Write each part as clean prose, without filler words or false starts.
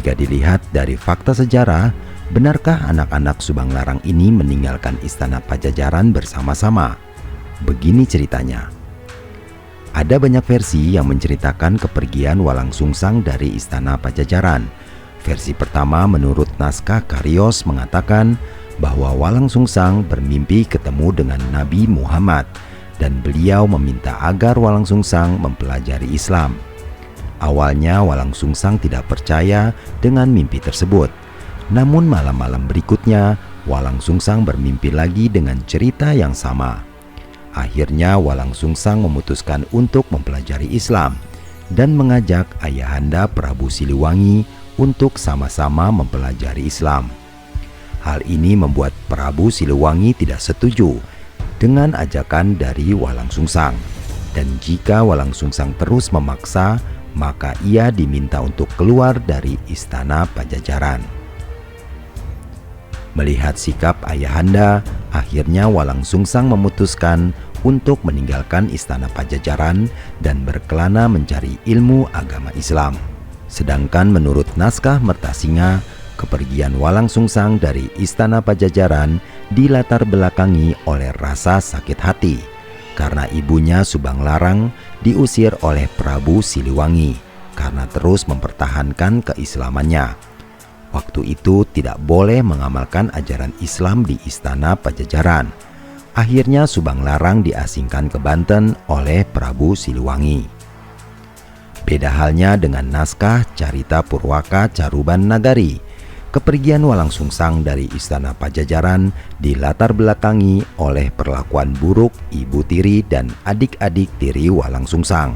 Jika dilihat dari fakta sejarah, benarkah anak-anak Subang Larang ini meninggalkan istana Pajajaran bersama-sama? Begini ceritanya. Ada banyak versi yang menceritakan kepergian Walang Sungsang dari istana Pajajaran. Versi pertama menurut naskah Karios mengatakan bahwa Walang Sungsang bermimpi ketemu dengan Nabi Muhammad dan beliau meminta agar Walang Sungsang mempelajari Islam. Awalnya Walang Sungsang tidak percaya dengan mimpi tersebut. Namun malam-malam berikutnya Walang Sungsang bermimpi lagi dengan cerita yang sama. Akhirnya Walang Sungsang memutuskan untuk mempelajari Islam dan mengajak ayahanda Prabu Siliwangi untuk sama-sama mempelajari Islam. Hal ini membuat Prabu Siliwangi tidak setuju dengan ajakan dari Walang Sungsang. Dan jika Walang Sungsang terus memaksa, maka ia diminta untuk keluar dari istana Pajajaran. Melihat sikap ayahanda, akhirnya Walang Sungsang memutuskan untuk meninggalkan istana Pajajaran dan berkelana mencari ilmu agama Islam. Sedangkan menurut naskah Mertasinga, kepergian Walang Sungsang dari istana Pajajaran dilatar belakangi oleh rasa sakit hati karena ibunya Subang Larang diusir oleh Prabu Siliwangi karena terus mempertahankan keislamannya. Waktu itu tidak boleh mengamalkan ajaran Islam di istana Pajajaran. Akhirnya Subang Larang diasingkan ke Banten oleh Prabu Siliwangi. Beda halnya dengan naskah Carita Purwaka Caruban Nagari. Kepergian Walang Sungsang dari istana Pajajaran dilatar belakangi oleh perlakuan buruk ibu tiri dan adik-adik tiri Walang Sungsang.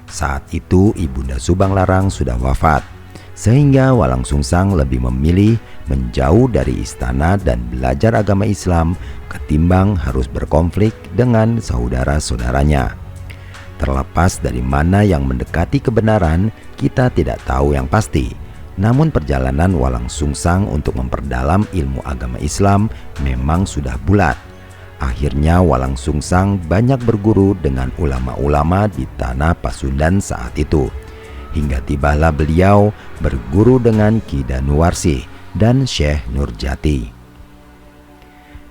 Saat itu ibunda Subang Larang sudah wafat, sehingga Walang Sungsang lebih memilih menjauh dari istana dan belajar agama Islam ketimbang harus berkonflik dengan saudara-saudaranya. Terlepas dari mana yang mendekati kebenaran, kita tidak tahu yang pasti. Namun perjalanan Walang Sungsang untuk memperdalam ilmu agama Islam memang sudah bulat. Akhirnya Walang Sungsang banyak berguru dengan ulama-ulama di tanah Pasundan saat itu. Hingga tibalah beliau berguru dengan Ki Danuwarsih dan Syekh Nurjati.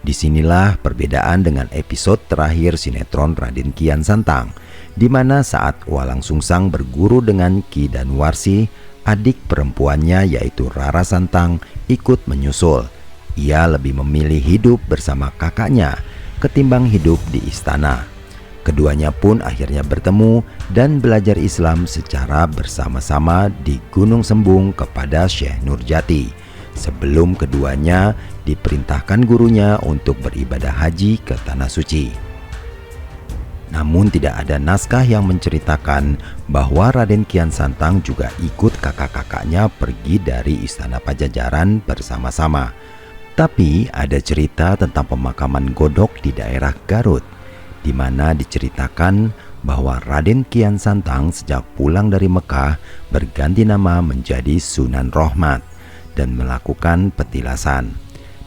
Disinilah perbedaan dengan episode terakhir sinetron Raden Kian Santang, di mana saat Walang Sungsang berguru dengan Ki Danuwarsih, adik perempuannya yaitu Rara Santang ikut menyusul. Ia lebih memilih hidup bersama kakaknya ketimbang hidup di istana. Keduanya pun akhirnya bertemu dan belajar Islam secara bersama-sama di Gunung Sembung kepada Syekh Nurjati, sebelum keduanya diperintahkan gurunya untuk beribadah haji ke Tanah Suci. Namun tidak ada naskah yang menceritakan bahwa Raden Kian Santang juga ikut kakak-kakaknya pergi dari istana Pajajaran bersama-sama. Tapi ada cerita tentang pemakaman Godok di daerah Garut, di mana diceritakan bahwa Raden Kian Santang sejak pulang dari Mekah berganti nama menjadi Sunan Rohmat dan melakukan petilasan.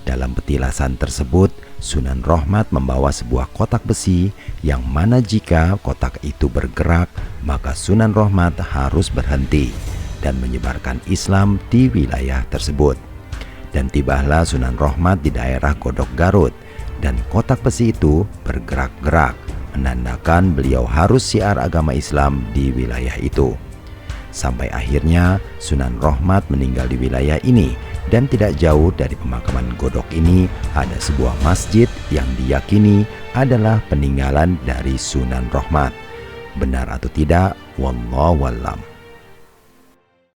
Dalam petilasan tersebut, Sunan Rohmat membawa sebuah kotak besi yang mana jika kotak itu bergerak, maka Sunan Rohmat harus berhenti dan menyebarkan Islam di wilayah tersebut. Dan tibalah Sunan Rohmat di daerah Godok Garut, dan kotak besi itu bergerak-gerak, menandakan beliau harus syiar agama Islam di wilayah itu. Sampai akhirnya Sunan Rohmat meninggal di wilayah ini, dan tidak jauh dari pemakaman Godok ini ada sebuah masjid yang diyakini adalah peninggalan dari Sunan Rohmat. Benar atau tidak, wallahu a'lam.